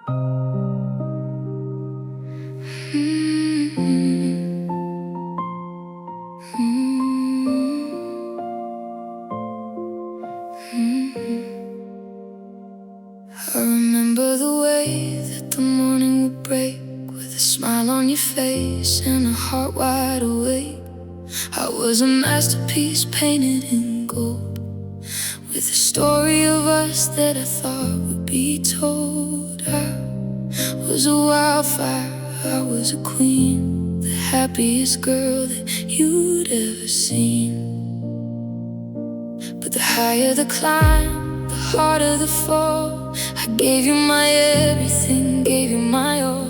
I remember the way that the morning would break, with a smile on your face and a heart wide awake. I was a masterpiece painted in gold, with a story of us that I thought would be told. I was a wildfire, I was a queen, the happiest girl that you'd ever seen. But the higher the climb, the harder the fall. I gave you my everything, gave you my all.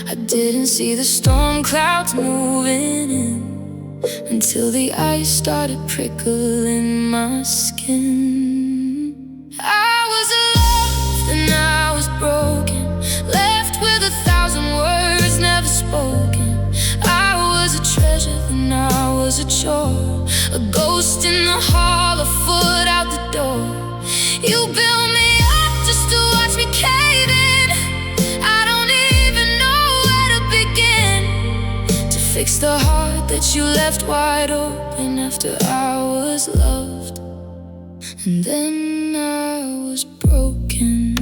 I didn't see the storm clouds moving in until the ice started prickling my skin. I was loved and I was broken, left with 1,000 words never spoken. I was a treasure and I was a chore, a ghost in the hall, a foot out the door. You built me up just to watch me cave in. I don't even know where to begin to fix the heart that you left wide open after I was loved. And then I was broken.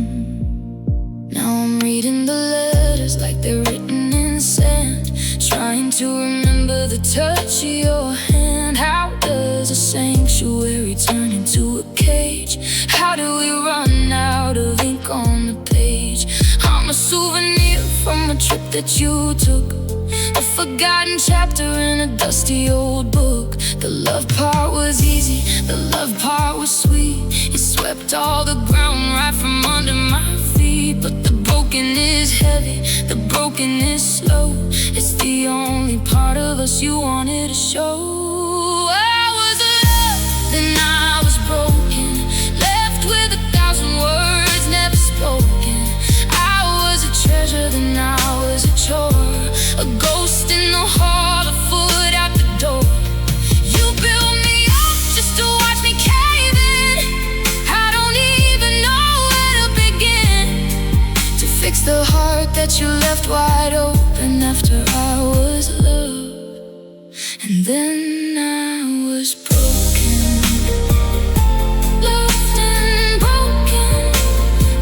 Now I'm reading the letters like they're written in sand, trying to remember the touch of your hand. How does a sanctuary turn into a cage? How do we run out of ink on the page? I'm a souvenir from a trip that you took, a forgotten chapter in a dusty old book. The love part was easy, the love part was sweet. It swept all the ground right from under my feet. But the broken is heavy, the broken is slow. It's the only part of us you wanted to show. I was loved, then I was broken, left with 1,000 words never spoken. I was a treasure, then I was a chore, a ghost in the hall, a foot out the door. You built me up just to watch me cave in. I don't even know where to begin to fix the heart that you left wide open after I was loved. And then I was broken, loved and broken.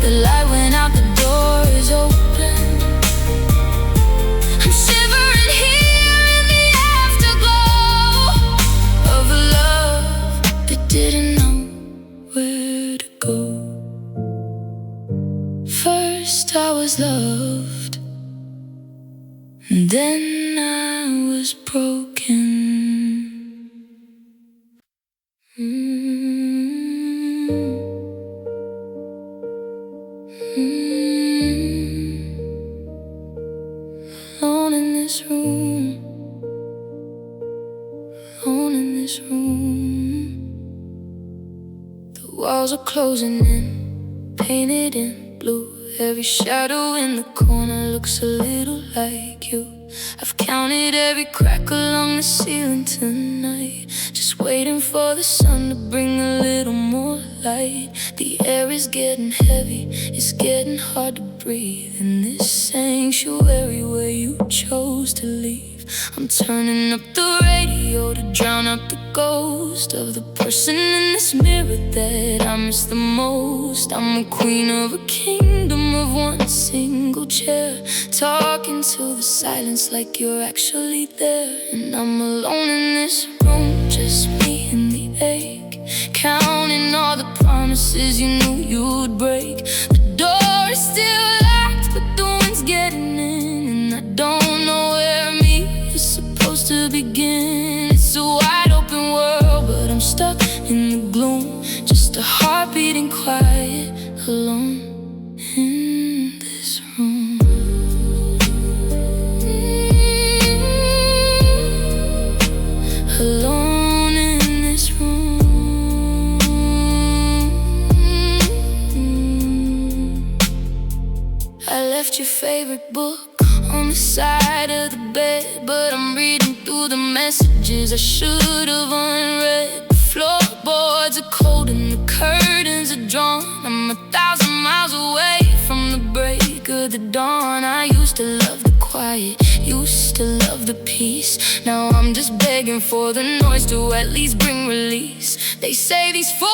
The light went out, the door is open. I'm shivering here in the afterglow of a love that didn't know where to go. First I was loved, and then I was broken. Alone in this room, alone in this room. The walls are closing in, painted in blue. Every shadow in the corner looks a little like you. I've counted every crack along the ceiling tonight, just waiting for the sun to bring a little more light. The air is getting heavy, it's getting hard to breathe in this sanctuary where you chose to leave. I'm turning up the radio to drown out the ghost of the person in this mirror that I miss the most. I'm a queen of a kingdom of one single chair, talking to the silence like you're actually there. And I'm alone in this room, just me and the ache, counting all the promises you knew you'd break. The door is still locked, but the wind's getting in, and I don't know where me is supposed to begin. It's a wide open world, but I'm stuck in the gloom, just a heart beating quiet, alone in this room. Alone in this room. I left your favorite book on the side of the bed, but I'm reading through the messages I should have unread. The floorboards are cold and the curtains are drawn. I'm 1,000 miles away from the break of the dawn. I used to love the quiet, used to love the peace. Now I'm just begging for the noise to at least bring release. They say these four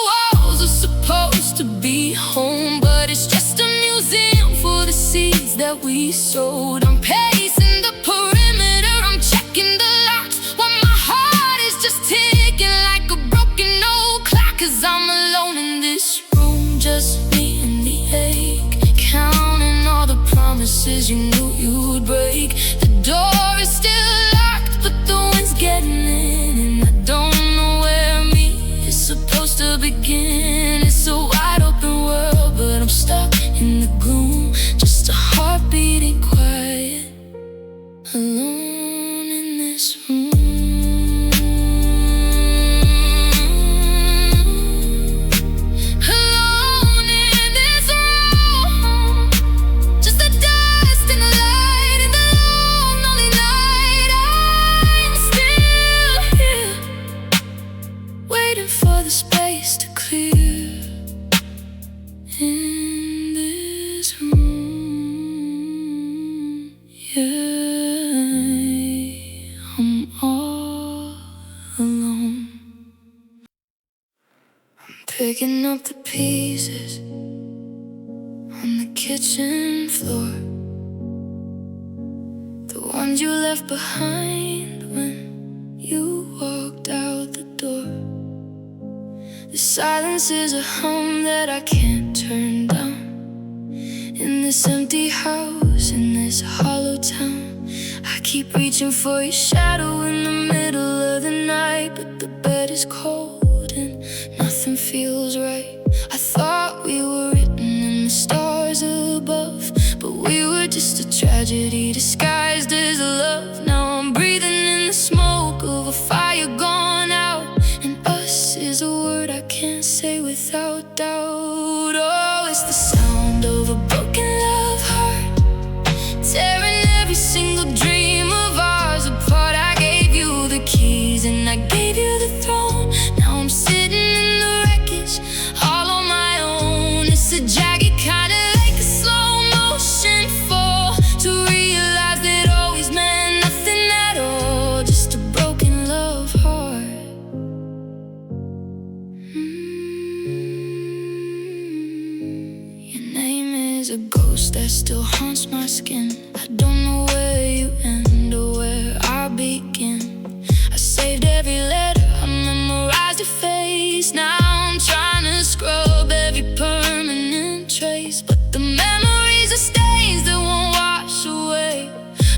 walls are supposed to be home, but it's just a museum for the seeds that we sowed. I'm pacing the perimeter, I'm checking the locks, while my heart is just ticking like a broken old clock. 'Cause I'm alone in this room, just me and the ache, counting all the promises you knew you'd break. The door is still locked, but the wind's getting in, and I don't know where me is supposed to begin. It's a wide open world, but I'm stuck in the gloom, just a heart beating quiet, alone in this room. For the space to clear in this room, yeah, I'm all alone. I'm picking up the pieces on the kitchen floor, the ones you left behind when you walked out the door. The silence is a hum that I can't turn down. In this empty house, in this hollow town, I keep reaching for your shadow in the middle of the night. But the bed is cold and nothing feels right. I thought we were written in the stars above, but we were just a tragedy disguised as love. Now I'm breathing in the smoke of a fire gone out, and us is a word I can't say without doubt. Oh, it's the sound of a broken love heart, tearing every single dream of ours apart. I gave you the keys and I gave you the throne. Now I'm sitting in the wreckage, all on my own. It's a jagged kind of like a slow motion fall, to realize that always meant nothing at all, just a broken love heart. Your name is a ghost that still haunts my skin. I don't know where you end or where I begin. I saved every letter, I memorized your face. Now I'm trying to scrub every permanent trace, but the memories are stains that won't wash away.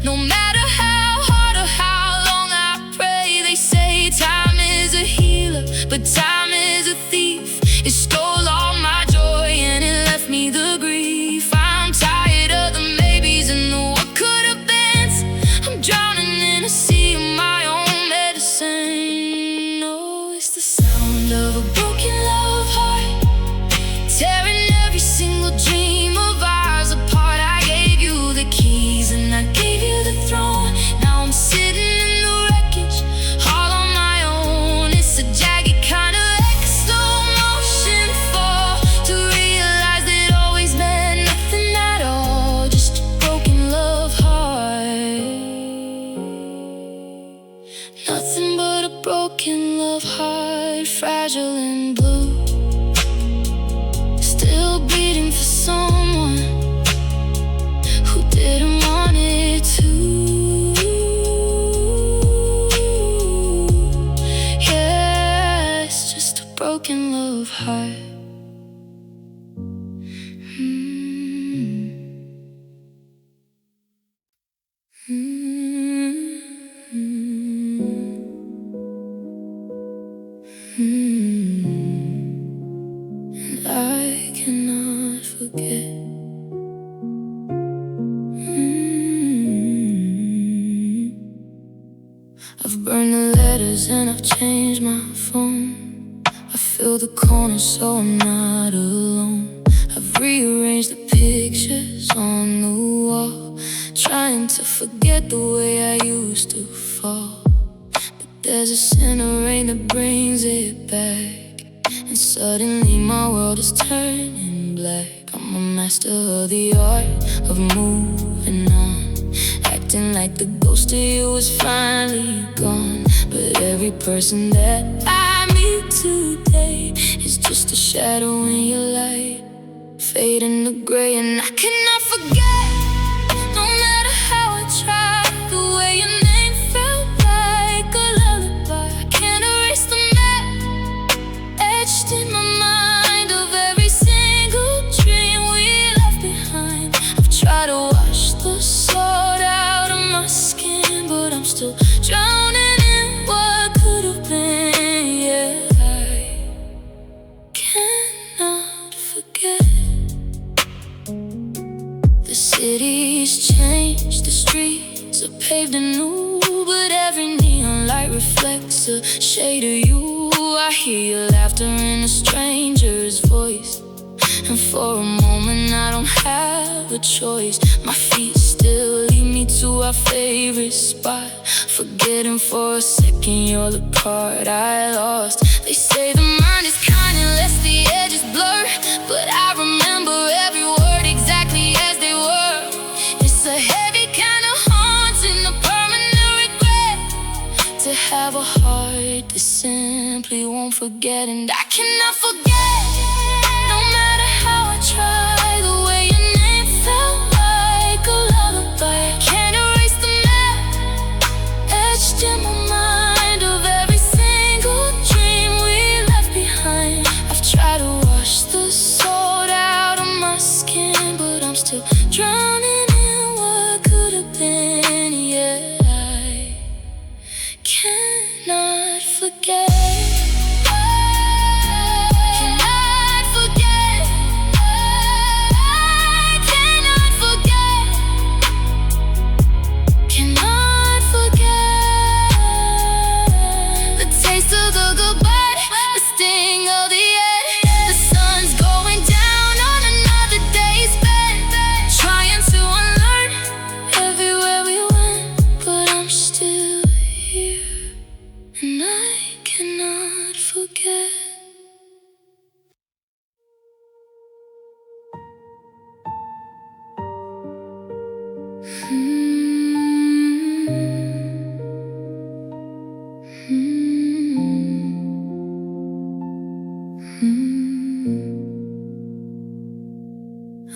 No matter how hard or how long I pray. They say time is a healer, but time is a thief. It stole all my joy and it left me the grief. I'm tired of the maybes and the what could have been. I'm drowning in a sea of my own medicine. Oh, it's the sound of a broken love heart, tearing every single dream of ours apart. I gave you the keys and I gave you the throne. Now I'm sitting in the wreckage, all on my own. It's a jagged kind of like a slow motion fall, to realize that always meant nothing at all, just a broken love heart. Nothing but a broken love heart, fragile and blue, still beating for someone who didn't want it to. Yeah, it's just a broken love heart. And I cannot forget. I've burned the letters and I've changed my phone. I fill the corners so I'm not alone. I've rearranged the pictures on the wall, trying to forget the way I used to fall. But there's a center rain that brings it back, and suddenly my world is turning black. I'm I'm a master of the art of moving on, acting like the ghost of you is finally gone. But every person that I meet today is just a shadow in your light, fading to gray. And I cannot forget, no matter how I try, the way your name felt like a lullaby. I can't erase the map etched in my mind of every single dream we left behind. I've tried to wash the salt out of my skin, but I'm still drowning in what could have been. Yeah, I cannot forget. The city's changed, the streets are paved anew, but every neon light reflects a shade of you. I hear your laughter in a stranger's voice, and for a moment I don't have a choice. My feet still lead me to our favorite spot, forgetting for a second you're the part I lost. They say the mind is kind unless the edges blur, but I remember every word exactly as they were. It's a heavy kind of haunting, a permanent regret, to have a heart that simply won't forget. And I cannot forget, no matter how I try, the way your name felt like a lullaby. I can't erase the map etched in my mind of every single dream we left behind. I've tried to wash the salt out of my skin, but I'm still drowning in what could have been. Yeah, I cannot forget. And I cannot forget.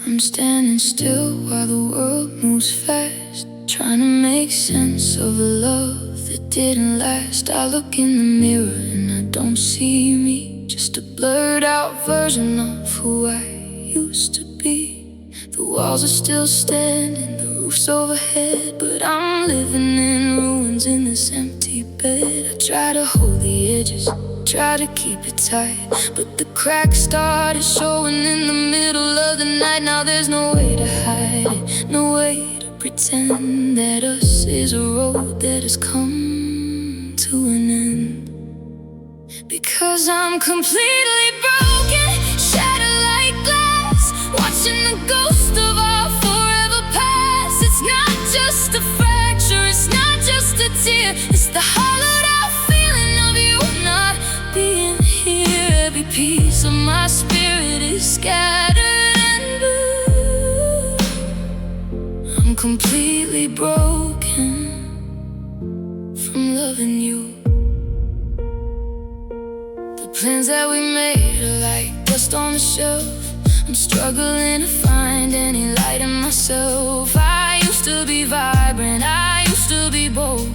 I'm standing still while the world moves fast, trying to make sense of a love that didn't last. I look in the mirror and I don't see me, just a blurred out version of who I used to be. The walls are still standing, the roof's overhead, but I'm living in ruins in this empty bed. I try to hold the edges, try to keep it tight, but the cracks started showing in the middle of the night. Now there's no way to hide it, no way to pretend that us is a road that has come to an end. Because I'm completely broken, shattered like glass, watching the ghost of our forever past. It's not just a fracture, it's not just a tear, it's the hollowed out feeling of you not being here. Every piece of my spirit is scattered and blue. I'm completely broken from loving you. The plans that we made are like dust on the shelf. I'm struggling to find any light in myself. I used to be vibrant, I used to be bold.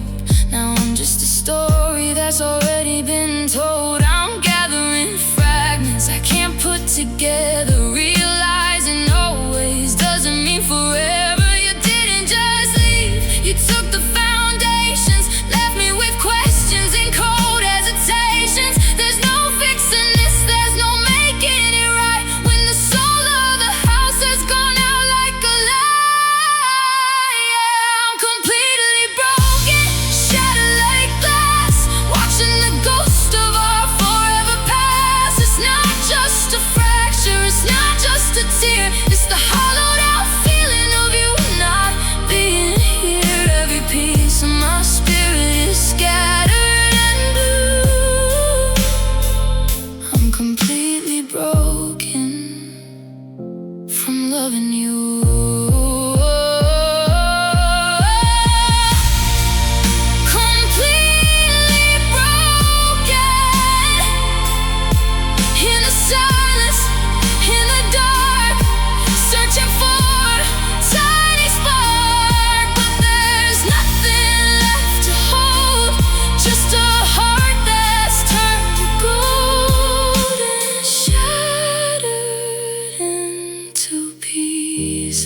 Now I'm just a story that's already been told. I'm gathering fragments I can't put together, realizing always doesn't mean forever. You didn't just leave, you took the foundations, left me with questions and cold hesitations. There's no fixing this, there's no making it right when the soul of the house has gone out like a lie. Yeah, I'm completely broken, shattered like glass, watching the ghost of our forever past. It's not just a fracture, it's not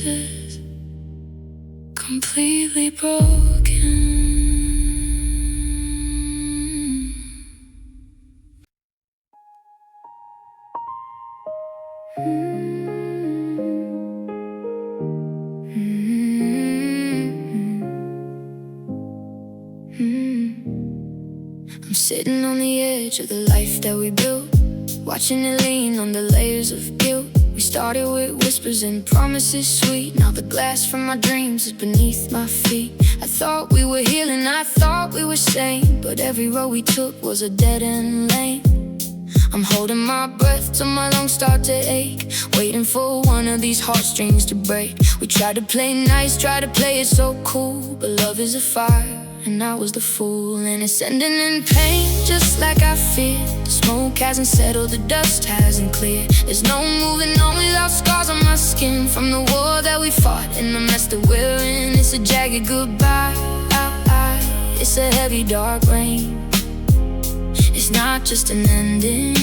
pieces, completely broken. I'm sitting on the edge of the life that we built, watching it lean on the layers of guilt. We started with whispers and promises sweet. Now the glass from my dreams is beneath my feet. I thought we were healing, I thought we were sane, but every road we took was a dead-end lane. I'm holding my breath till my lungs start to ache, waiting for one of these heartstrings to break. We tried to play nice, tried to play it so cool, but love is a fire, and I was the fool. And it's ending in pain, just like I feared. The smoke hasn't settled, the dust hasn't cleared. There's no moving on without scars on my skin, from the war that we fought and the mess that we're in. It's a jagged goodbye, it's a heavy dark rain. It's not just an ending,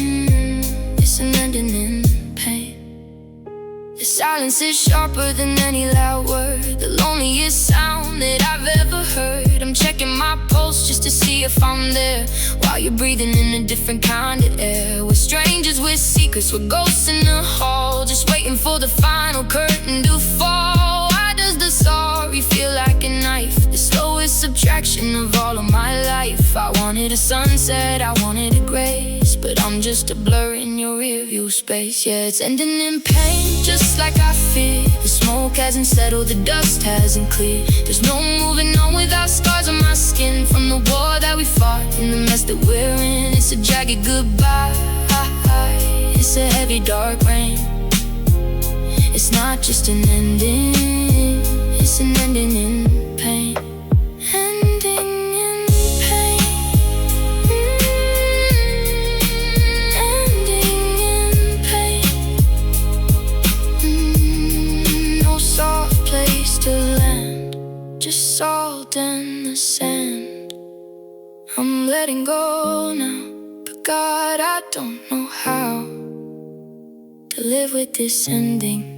it's an ending in pain. The silence is sharper than any loud word, the loneliest sound that I've ever heard. I'm checking my pulse just to see if I'm there, while you're breathing in a different kind of air. We're strangers with secrets, we're ghosts in the hall, just waiting for the final curtain to fall. Why does the sorry feel like a knife, the slowest subtraction of all of my life? I wanted a sunset, I wanted a grace, but I'm just a blur in your rearview space. Yeah, it's ending in pain, just like I feared. The smoke hasn't settled, the dust hasn't cleared. There's no moving on without scars on my skin, from the war that we fought and the mess that we're in. It's a jagged goodbye, it's a heavy dark rain. It's not just an ending, it's an ending in pain. Ending in pain, ending in pain. No soft place to land, just salt in the sand. I'm letting go now, but God, I don't know how to live with this ending.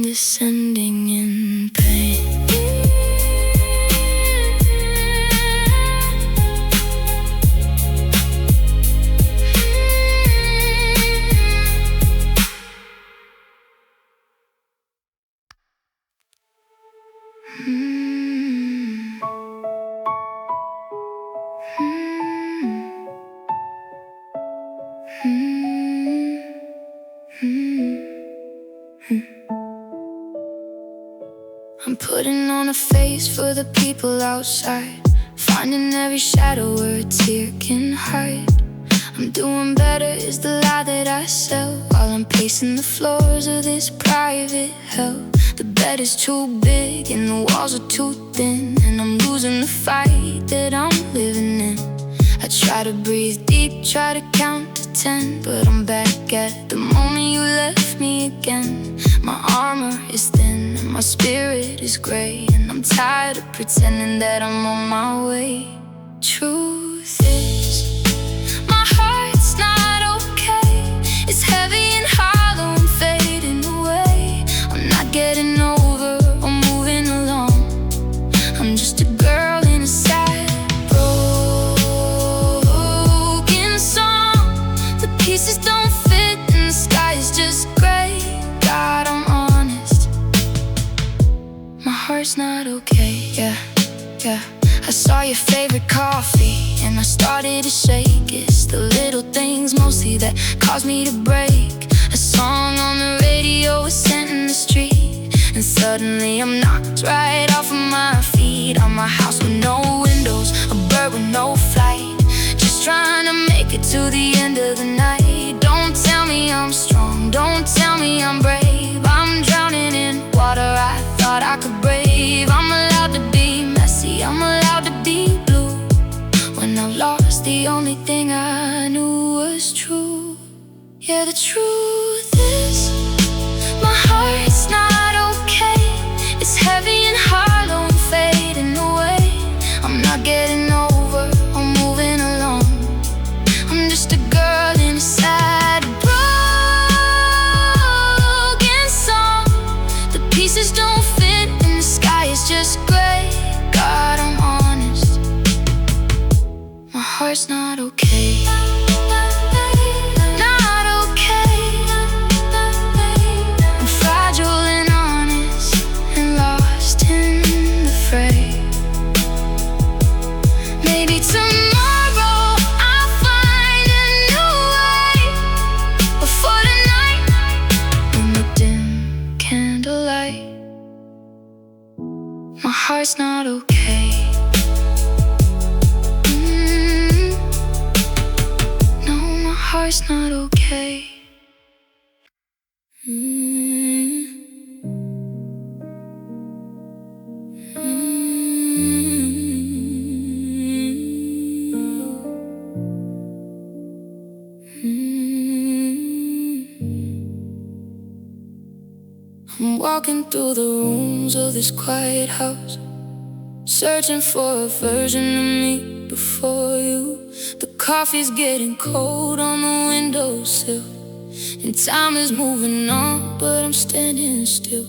This ending in pain. I'm putting on a face for the people outside, finding every shadow where a tear can hide. I'm doing better is the lie that I sell, while I'm pacing the floors of this private hell. The bed is too big and the walls are too thin, and I'm losing the fight that I'm living in. I try to breathe deep, try to count to 10, but I'm back at the moment you left me again. My armor is thin and my spirit is gray, and I'm tired of pretending that I'm on my way. Truth is, my heart's not okay. It's heavy and hollow and fading away. I'm not getting over or moving along. I'm just a girl in a sad, broken song. The pieces don't fit and the sky is just gray. God, I'm honest, my heart's not okay, yeah. I saw your favorite coffee and I started to shake. It's the little things mostly that cause me to break. A song on the radio was sent in the street, and suddenly I'm knocked right off of my feet. On my house with no windows, a bird with no flight, just trying to make it to the end of the night. Don't tell me I'm strong, don't tell me I'm brave. I'm drowning in water I thought I could brave. I'm allowed to be messy, I'm allowed to be blue, when I lost the only thing I knew was true. Yeah, the truth is, my heart's not okay. It's heavy and hollow and fading away. I'm not getting over or moving along. I'm just a girl in a sad, broken heart's not okay. I'm walking through the rooms of this quiet house, searching for a version of me before you. The coffee's getting cold on the windowsill, and time is moving on, but I'm standing still.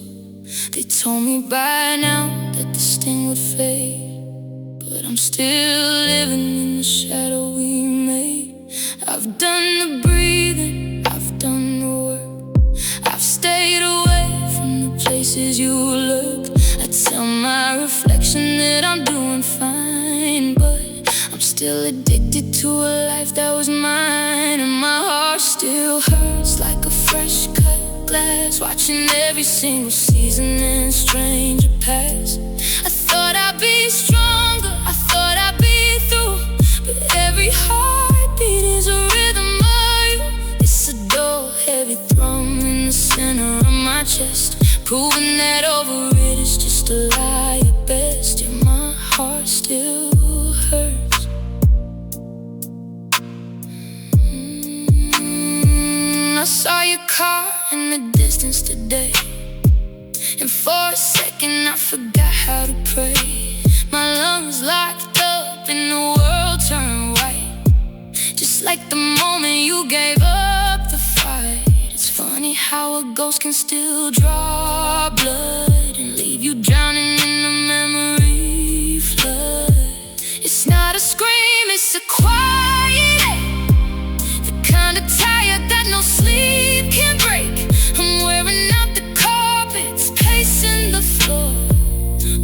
They told me by now that this thing would fade, but I'm still living in the shadow we made. I've done the breathing, I've done the work, I've stayed away from the places you look. I tell my reflection that I'm doing fine, but I'm still addicted to a life that was mine. And my heart still hurts like a fresh cut glass, watching every single season and stranger pass. I thought I'd be stronger, I thought I'd be through, but every heartbeat is a rhythm of you. It's a dull, heavy thrum in the center of my chest, proving that over it is just a lie at best. Yeah, my heart still hurts. I saw your car in the distance today, and for a second I forgot how to pray. My lungs locked up and the world turned white, just like the moment you gave up the fight. It's funny how a ghost can still draw blood and leave you drowning in the memory flood. It's not a scream, it's a quiet ache, the kind of tired that no sleep can break. I'm wearing out the carpets, pacing the floor,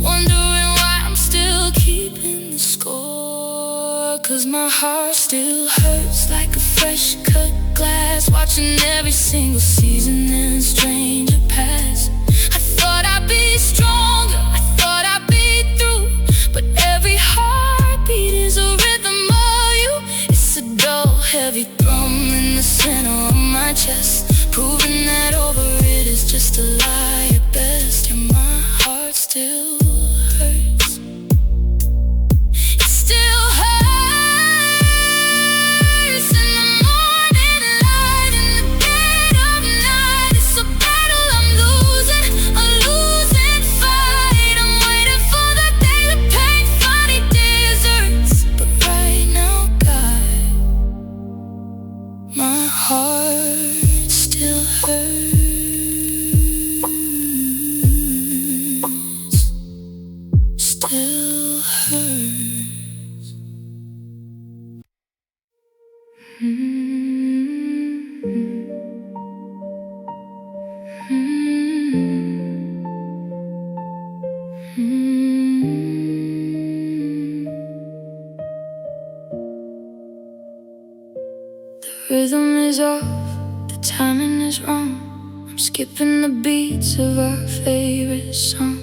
wondering why I'm still keeping the score. Cause my heart still hurts like a fresh cut glass, watching every single season and stranger pass. I thought I'd be stronger, I thought I'd be through, but every heartbeat is a rhythm of you. It's a dull, heavy thrum in the center of my chest, proving that over it is just a lie at best. And my heart still hurts. It still hurts in the morning light, in the dead of night. It's a battle I'm losing, a losing fight. I'm waiting for the day the pain finally deserts, but right now, God, my heart still hurts. Still hurts. The rhythm is off, the timing is wrong. I'm skipping the beats of our favorite song.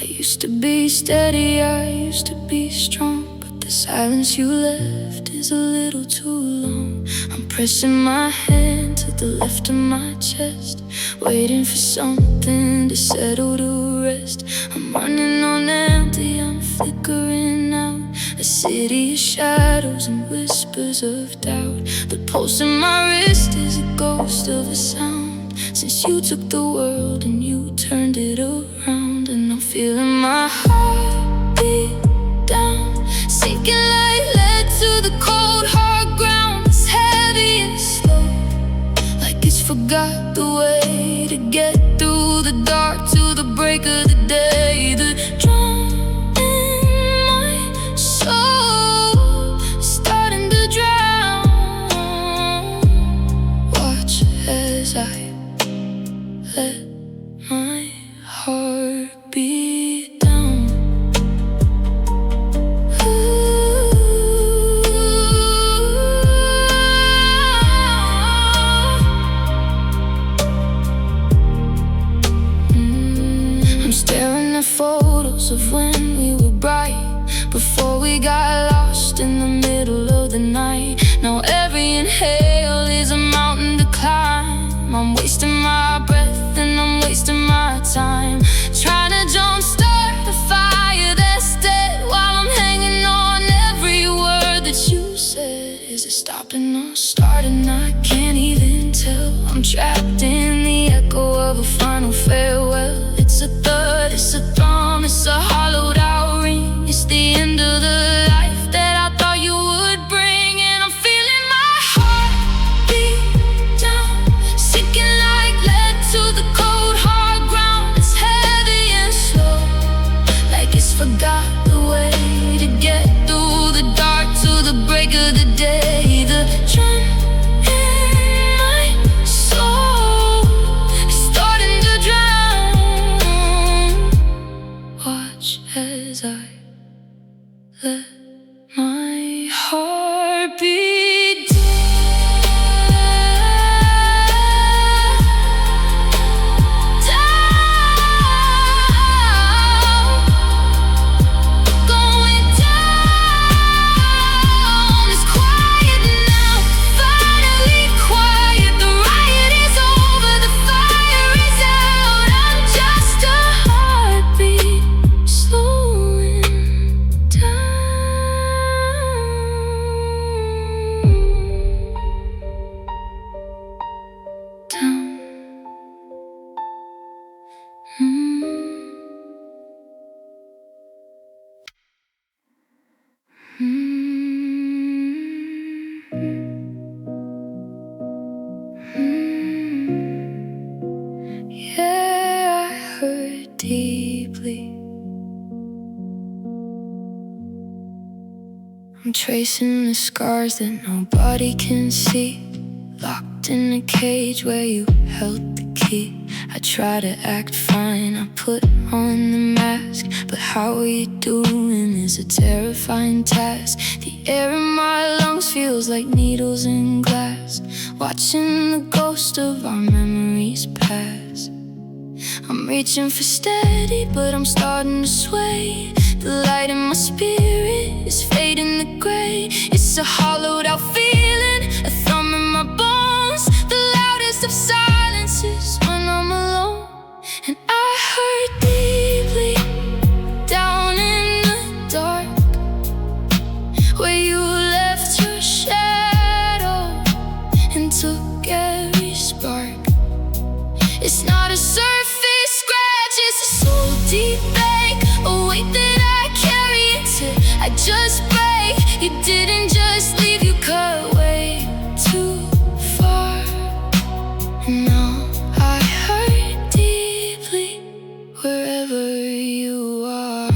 I used to be steady, I used to be strong, but the silence you left is a little too long. I'm pressing my hand to the left of my chest, waiting for something to settle to rest. I'm running on empty, I'm flickering out, a city of shadows and whispers of doubt. The pulse in my wrist is a ghost of a sound, since you took the world and you turned it around. And I'm feeling my heart beat down, sinking like lead to the cold hard ground. It's heavy and slow, like it's forgot the way to get through the dark to the break of the day. The drum in my soul is starting to drown. Watch as I let my heart beat down. I'm staring at photos of when we were bright, before we got lost in the middle of the night. Now every inhale is a I can't even tell. I'm trapped in the echo of a final farewell. It's a thud, it's a thrum, it's a hollowed out ring. It's the end of the life that I thought you would bring. And I'm feeling my heart beat down, sinking like lead to the cold hard ground. It's heavy and slow, like it's forgot the way to get through the dark to the break of the day. The drum in my soul is starting to drown. Watch as I let my heart beat down. Going down. It's quiet now, finally quiet. The riot is over, the fire is out. I'm just a heartbeat slowing down. Yeah, I hurt deeply. I'm tracing the scars that nobody can see, locked in a cage where you held the key. I try to act fine, I put on the mask, but how are you doing is a terrifying task. The air in my lungs feels like needles in glass, watching the ghost of our memories pass. I'm reaching for steady, but I'm starting to sway. The light in my spirit is fading to gray. It's a hollowed out feeling, a thumb in my bones. The loudest of silences when I'm alone. And I hurt deeply down in the dark, where you left your shadow and took every spark. It's not a surface scratch, it's a soul deep ache, a weight that I carry until I just break. You didn't just leave, you cut way too far. And now I hurt deeply wherever you are.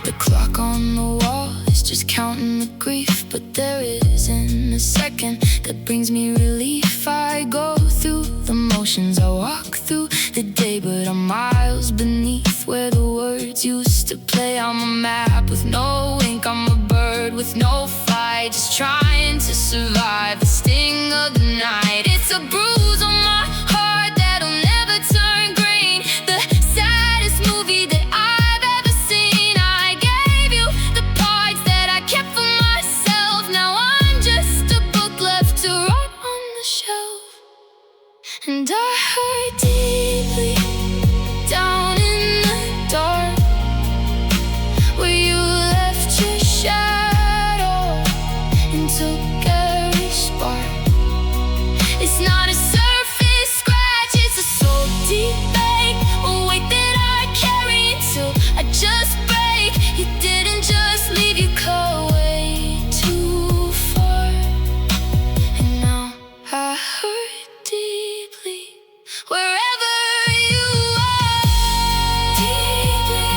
The clock on the wall is just counting the grief, but there isn't a second that brings me relief. I go through the motions, I walk through the day, but I'm miles beneath where the words used to play. I'm a map with no ink, I'm a bird with no flight, just trying to survive the sting of the night. It's a bruise on my heart that'll never turn green, the saddest movie that I've ever seen. I gave you the parts that I kept for myself. Now I'm just a book left to rot on the shelf. And I hurt deeply down in the dark, where you left your shadow and took every spark. It's not a surface scratch, it's a soul deep ache, a weight that I carry until I just break. You didn't just leave, you cut way too far. And now I hurt deeply wherever you are. Deeply,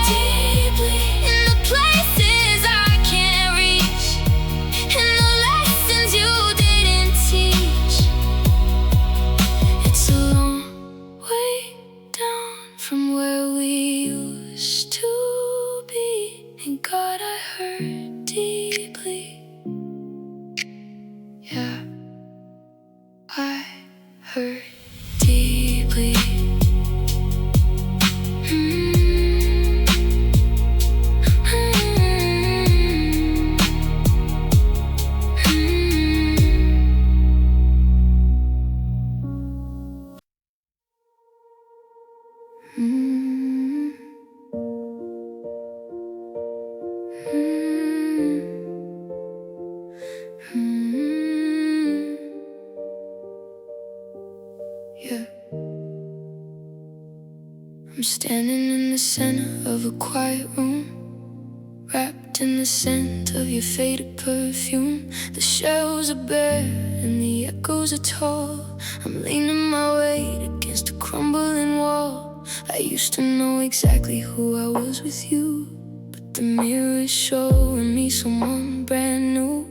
deeply in the places I can't reach, and the lessons you did I'm standing in the center of a quiet room, wrapped in the scent of your faded perfume. The shelves are bare and the echoes are tall. I'm leaning my weight against a crumbling wall. I used to know exactly who I was with you, but the mirror is showing me someone brand new.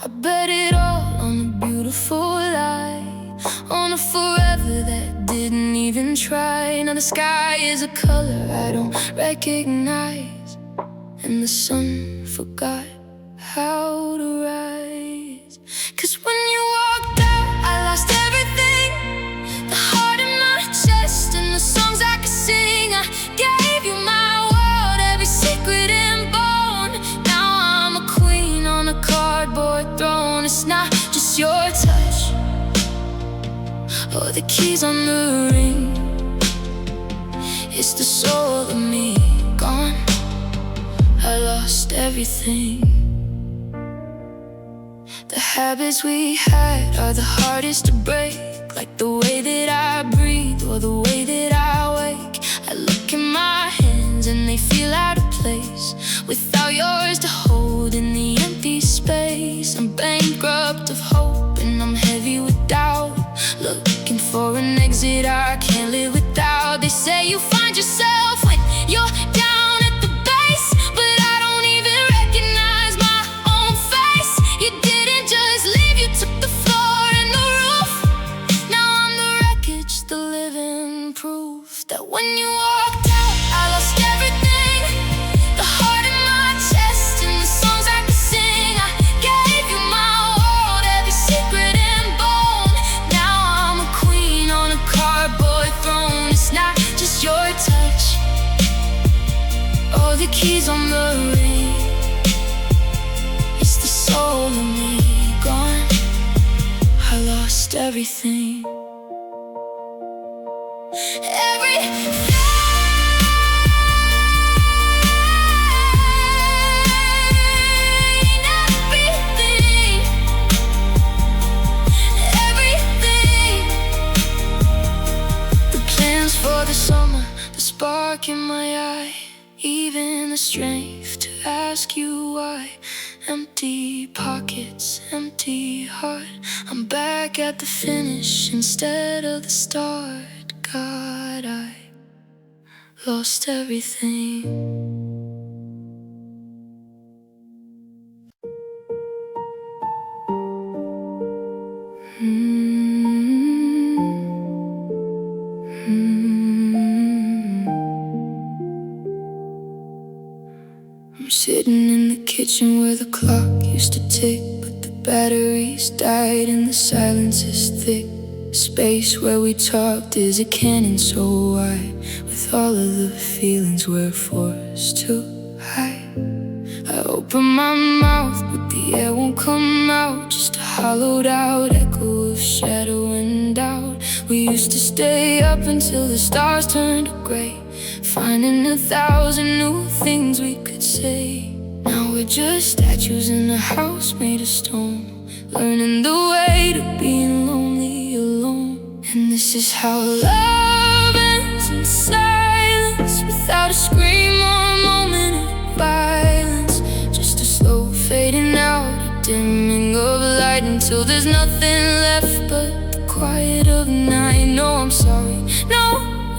I bet it all on a beautiful lie, on a forever that didn't even try. Now the sky is a color I don't recognize, and the sun forgot how to rise. 'Cause when you walked out, I lost everything, the heart in my chest and the songs I could sing. I gave you my world, every secret and bone. Now I'm a queen on a cardboard throne. It's not just your touch or the keys on the ring, it's the soul of me gone. I lost everything. The habits we had are the hardest to break, like the way that I breathe or the way that I wake. I look in my hands and they feel out of place, without yours to hold in the empty space. I'm bankrupt of hope and I'm heavy with doubt, looking for an exit I can't live without. They say you find yourself when you're down at the base, but I don't even recognize my own face. You didn't just leave, you took the floor and the roof. Now I'm the wreckage, the living proof that when you walked out, I lost everything, the heart in my chest and the songs I could sing. I gave you my world, every secret and bone. Now I'm a queen on a cardboard throne. It's not just your touch or the keys on the ring, it's the soul of me gone. I lost everything. For the summer, the spark in my eye, even the strength to ask you why. Empty pockets, empty heart, I'm back at the finish instead of the start. God, I lost everything. I'm sitting in the kitchen where the clock used to tick, but the batteries died and the silence is thick. Space where we talked is a cannon so wide, with all of the feelings we're forced to hide. I open my mouth but the air won't come out, just a hollowed out echo of shadow and doubt. We used to stay up until the stars turned to gray, finding 1,000 new things we could say. Now we're just statues in a house made of stone, learning the way to being lonely alone. And this is how love ends in silence, without a scream or a moment of violence. Just a slow fading out, a dimming of light, until there's nothing left but the quiet of night. No, I'm sorry, no,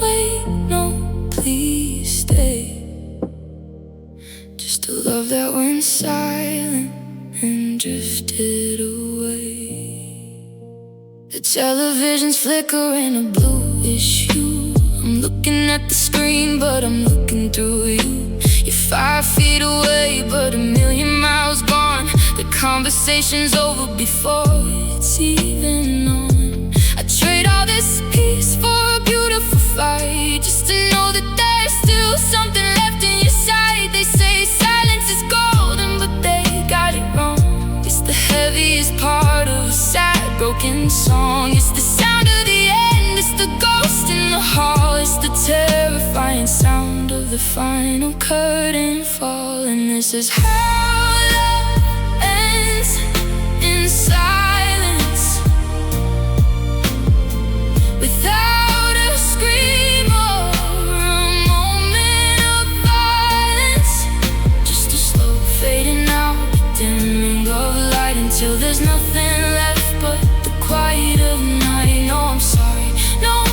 wait, no, please stay. Just a love that went silent and drifted away. The television's flickering a bluish hue. I'm looking at the screen but I'm looking through you. You're 5 feet away but a million miles gone. The conversation's over before it's even on. I trade all this peace for a beautiful fight, just to know that there's still something left in your sight. They say silence is golden, but they got it wrong. It's the heaviest part of a sad, broken song. It's the sound of the end, it's the ghost in the hall. It's the terrifying sound of the final curtain fall. And this is how love ends in silence, without a scream or a till there's nothing left but the quiet of night. No, I'm sorry, no,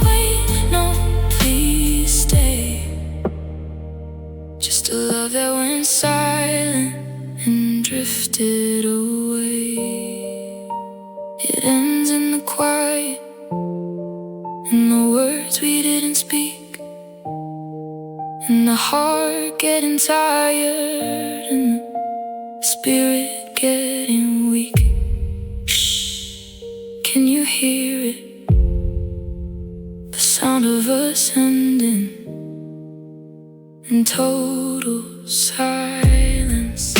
wait, no, please stay. Just a love that went silent and drifted away. It ends in the quiet, in the words we didn't speak, in the heart getting tired, and the spirit getting weak. Shh, can you hear it? The sound of us ending in total silence.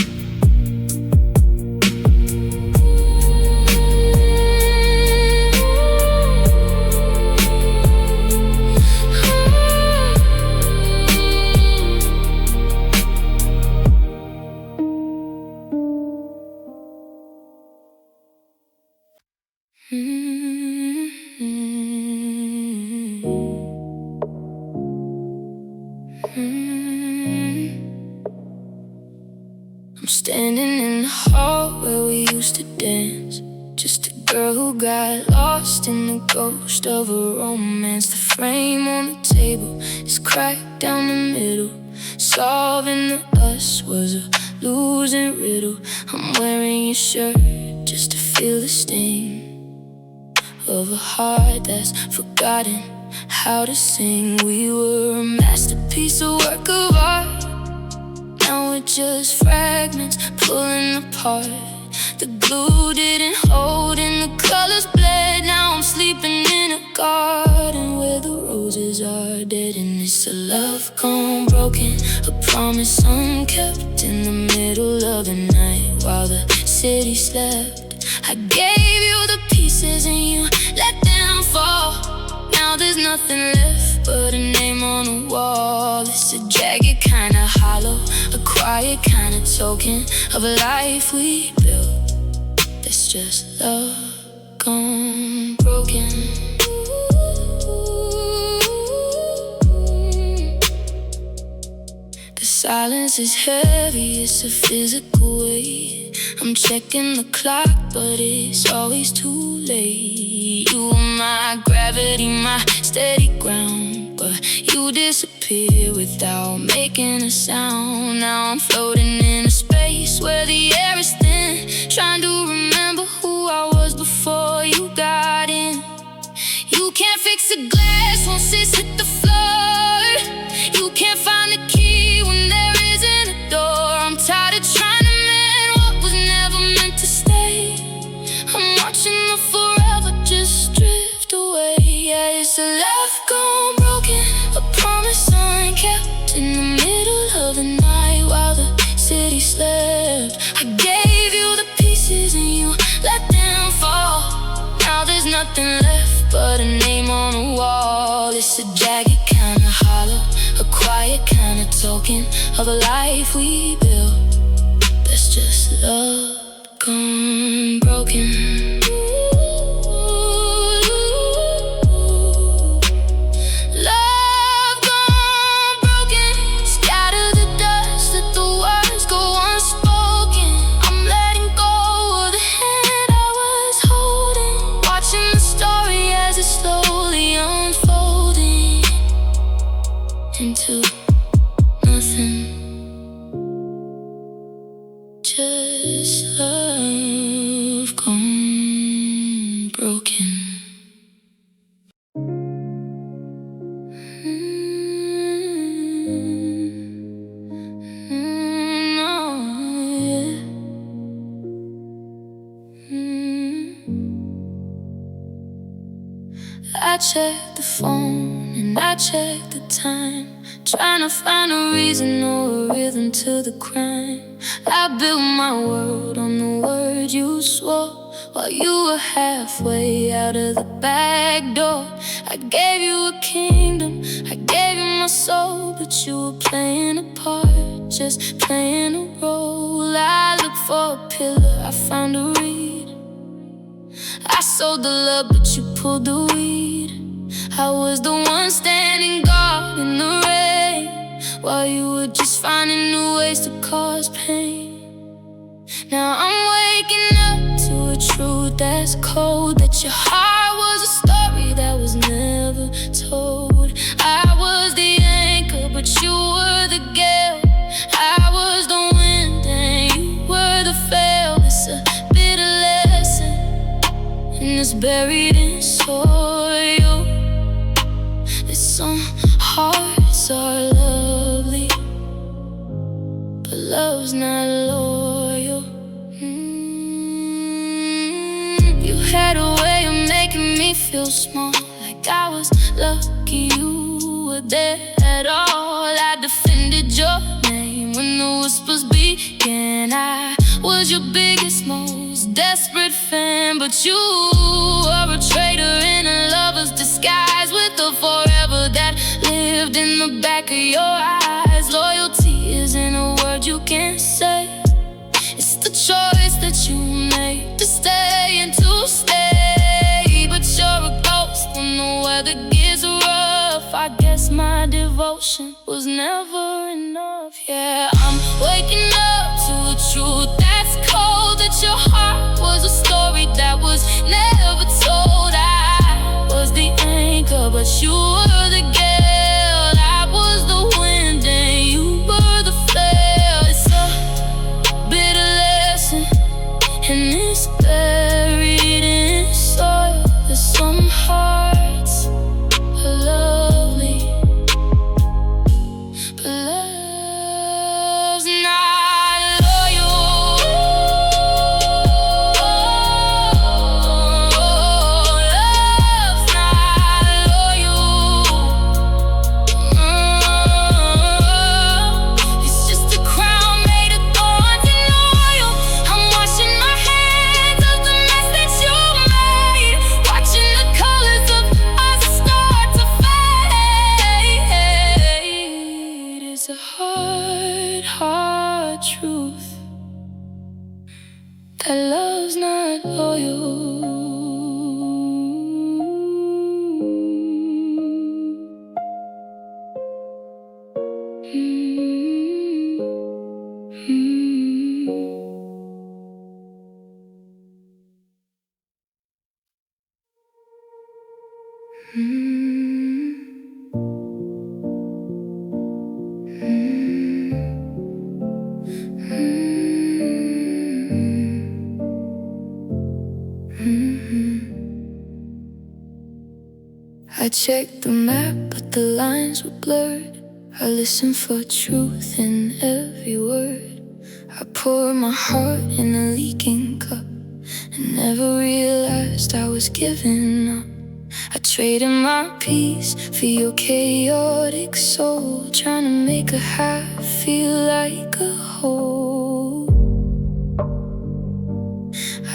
I'm standing in the hall where we used to dance. Just a girl who got lost in the ghost of a romance. The frame on the table is cracked down the middle. Solving the us was a losing riddle. I'm wearing your shirt just to feel the sting of a heart that's forgotten how to sing. We were a masterpiece, a work of art. Now we're just fragments pulling apart. The glue didn't hold and the colors bled. Now I'm sleeping in a garden where the roses are dead. And it's a love gone broken, a promise unkept in the middle of the night while the city slept. I gave you the pieces and you let them fall. Now there's nothing left but a name on the wall. It's a jagged kind of hollow, a quiet kind of token of a life we built. That's just love gone broken. The silence is heavy, it's a physical weight. I'm checking the clock, but it's always too late. You are my gravity, my steady ground, but you disappear without making a sound. Now I'm floating in a space where the air is thin, trying to remember who I was before you got in. You can't fix a glass once it's hit the floor. You can't find the key when there isn't a door. I'm tired of trying to mend what was never meant to stay. I'm watching the forever just drift away. Yeah, it's a love gone broken, a promise unkept in the middle of the night while the city slept. I gave you the pieces and you let them fall. Now there's nothing left but a name on the wall. It's a jagged kind of hollow, a quiet kind of token of a life we built. That's just love gone broken. Love gone broken. Scatter the dust, let the words go unspoken. I'm letting go of the hand I was holding, watching the story as it's slowly unfolding into nothing. Just love gone broken. No, yeah. I checked the phone and I checked the time, trying to find a reason or a rhythm to the crime. I built my world on the word you swore while you were halfway out of the back door. I gave you a kingdom, I gave you my soul, but you were playing a part, just playing a role. I looked for a pillar, I found a reed. I sold the love, but you pulled the weed. I was the one standing guard in the rain while you were just finding new ways to cause pain. Now I'm waking up that's cold, that your heart was a story that was never told. I was the anchor, but you were the gale. I was the wind and you were the veil. It's a bitter lesson, and it's buried in soil. That some hearts are lovely, but love's not loyal. You had a way of making me feel small, like I was lucky you were there at all. I defended your name when the whispers began. I was your biggest, most desperate fan, but you were a traitor in a lover's disguise, with the forever that lived in the back of your eyes. Loyalty isn't a word you can't say. It's the choice that you made, to stay and to stay. But you're a ghost when the weather gets rough. I guess my devotion was never enough. Yeah, I'm waking up to a truth that's cold, that your heart was a story that was never told. I was the anchor, but you were the gale. I was the wind and you were the flare. It's a bitter lesson, and it's buried in soil. There's some hearts are lovely, but love's not loyal. Love's not loyal. It's just a crown made of thorns and oil. I'm washing my hands of the mess that you made, watching the colors of us start to fade. It's a hard, hard truth that love's not loyal. I checked the map, but the lines were blurred. I listened for truth in every word. I poured my heart in a leaking cup and never realized I was giving up. I traded my peace for your chaotic soul, trying to make a half feel like a whole.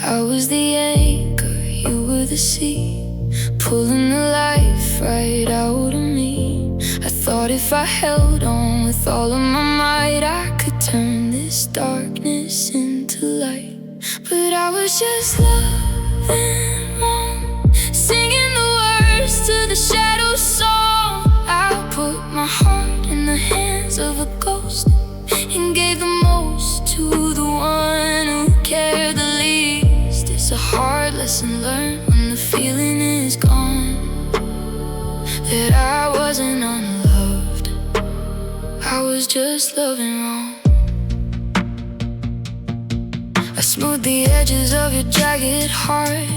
I was the anchor, you were the sea, pulling the life right out of me. I thought if I held on with all of my might, I could turn this darkness into light. But I was just loving wrong, singing the words to the shadow song. I put my heart in the hands of a ghost and gave the most to the one who cared the least. It's a hard lesson learned when the feeling is gone, that I wasn't unloved, I was just loving wrong. I smoothed the edges of your jagged heart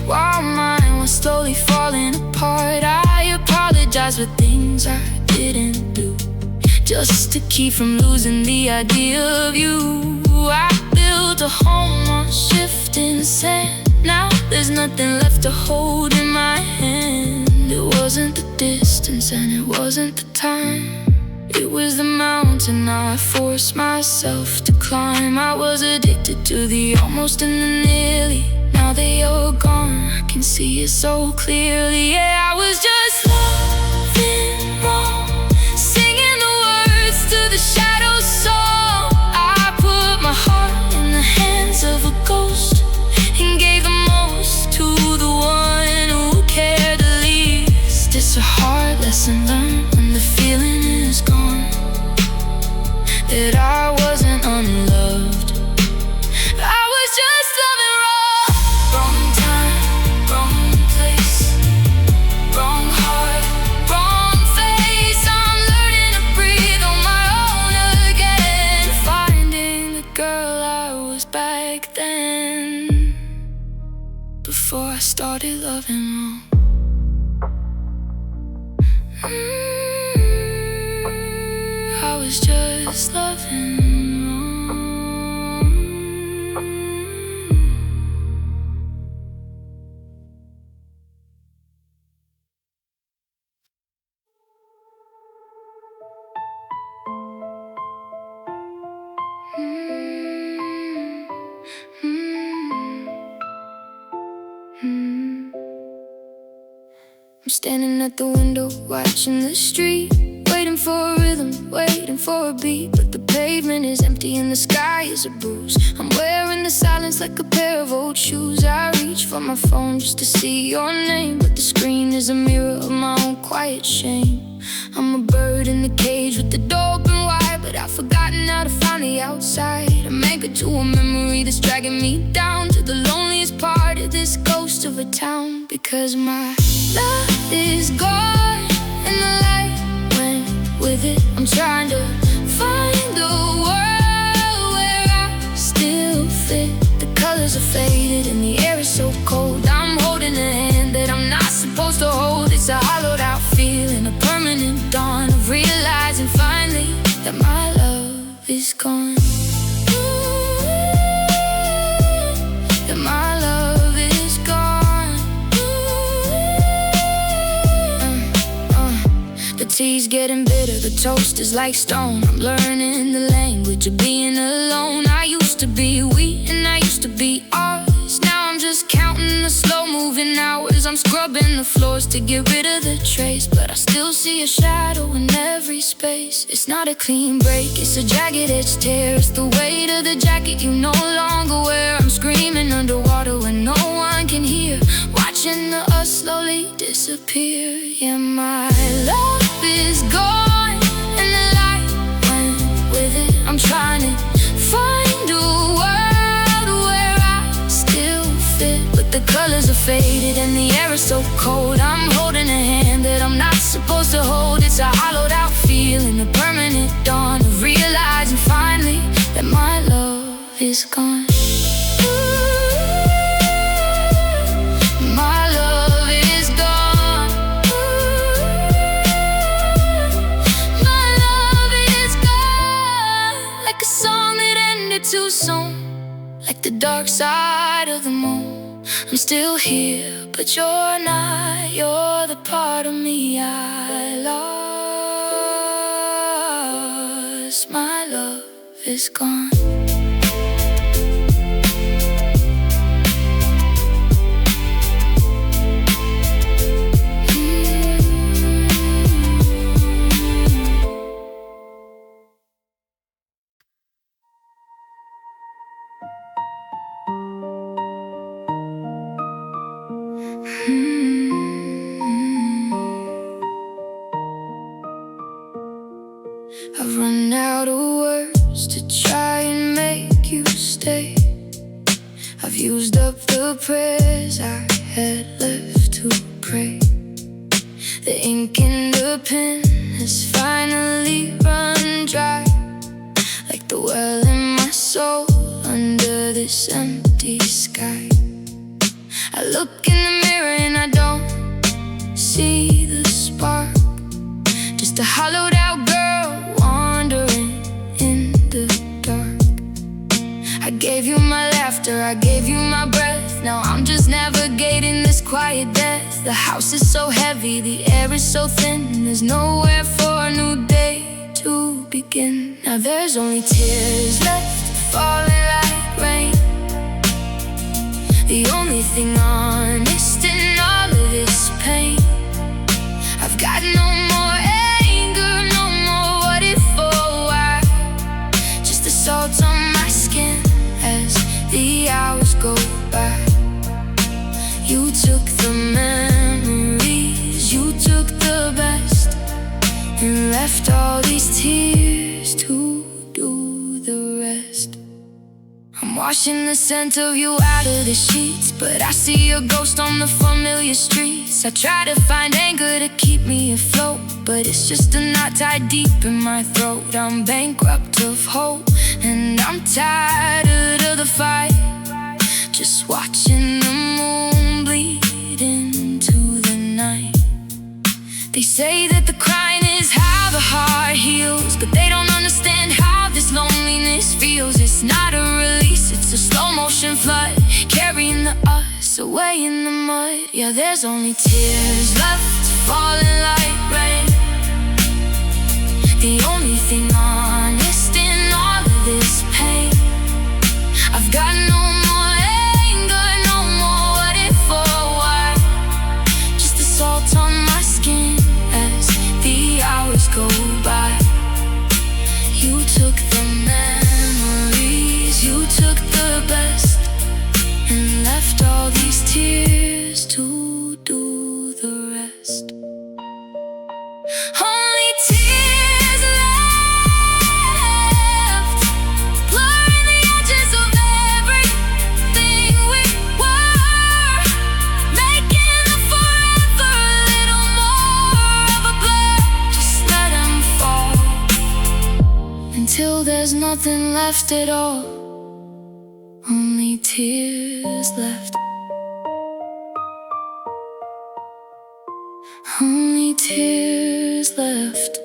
while mine was slowly falling apart. I apologized for things I didn't do, just to keep from losing the idea of you. I built a home on shifting sand. Now there's nothing left to hold in my hand. It wasn't the distance and it wasn't the time, it was the mountain I forced myself to climb. I was addicted to the almost and the nearly. Now they all gone, I can see it so clearly. Yeah, I was just loving wrong, singing the words to the shadow song. I put my heart in the hands of a ghost and gave the most to the one who cared the least. It's a hard lesson learned when the feeling is gone, that I wasn't unloved, I was just loving wrong. From back then, before I started loving wrong. I was just loving wrong. I'm standing at the window, watching the street, waiting for a rhythm, waiting for a beat. But the pavement is empty and the sky is a bruise. I'm wearing the silence like a pair of old shoes. I reach for my phone just to see your name, but the screen is a mirror of my own quiet shame. I'm a bird in the cage with the door open wide, but I've forgotten how to find the outside. I'm anchored to a memory that's dragging me down to the loneliest part of this ghost of a town. Because my love is gone and the light went with it. I'm trying to find a world where I still fit. The colors are faded and the air is so cold. I'm holding a hand that I'm not supposed to hold. It's a hollowed out feeling, a permanent dawn of realizing finally that my love is gone. That my love is gone. The tea's getting bitter, the toast is like stone. I'm learning the language of being alone. I used to be we and I used to be ours. Now I'm just counting the slow-moving hours. I'm scrubbing the floors to get rid of the trace, but I still see a shadow in every space. It's not a clean break, it's a jagged edge tear. It's the weight of the jacket you no longer wear. I'm screaming underwater when no one can hear, watching the us slowly disappear. Yeah, my love is gone and the light went with it. I'm trying to find a world where I still fit, but the colors are faded and the air is so cold. I'm holding a hand that I'm not supposed to hold. It's a hollowed out feeling, a permanent dawn of realizing finally that my love is gone. My love is gone. My love is gone. Like a song that ended too soon, like the dark side of the moon. I'm still here, but you're not. You're the part of me I lost. My love is gone. I've run out of words to try and make you stay. I've used up the prayers I had left to pray. The ink in the pen has finally run dry, like the well in my soul under this empty sky. I look in the mirror and I don't see the spark, just a hollowed out girl wandering in the dark. I gave you my laughter, I gave you my breath. Now I'm just navigating this quiet death. The house is so heavy, the air is so thin. There's nowhere for a new day to begin. Now there's only tears left falling like rain. The only thing honest in all of this pain. I've got no more anger, no more what if or why. Just the salt on my skin as the hours go by. You took the memories, you took the best, and left all these tears to do the rest. I'm I'm washing the scent of you out of the sheets, but I see your ghost on the familiar streets. I try to find anger to keep me afloat, but it's just a knot tied deep in my throat. I'm bankrupt of hope, and I'm tired of the fight. Just watching the moon bleed into the night. They say that the crying is how the heart heals, but they don't understand how this loneliness feels. It's not a release, it's a slow motion flood, carrying us away in the mud. Yeah, there's only tears left falling like rain. The only thing honest in all of this pain. I've got no more anger, no more what if or why. Just the salt on my skin as the hours go by. You took the memories, you took the best, and left all these tears to do the rest. Only tears left, blurring the edges of everything we were, making the forever a little more of a blur. Just let them fall until there's nothing left at all. Only tears left. Only tears left.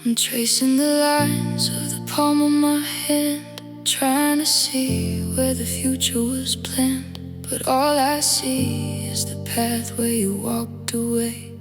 I'm tracing the lines of the palm of my hand, trying to see where the future was planned. But all I see is the path where you walked away,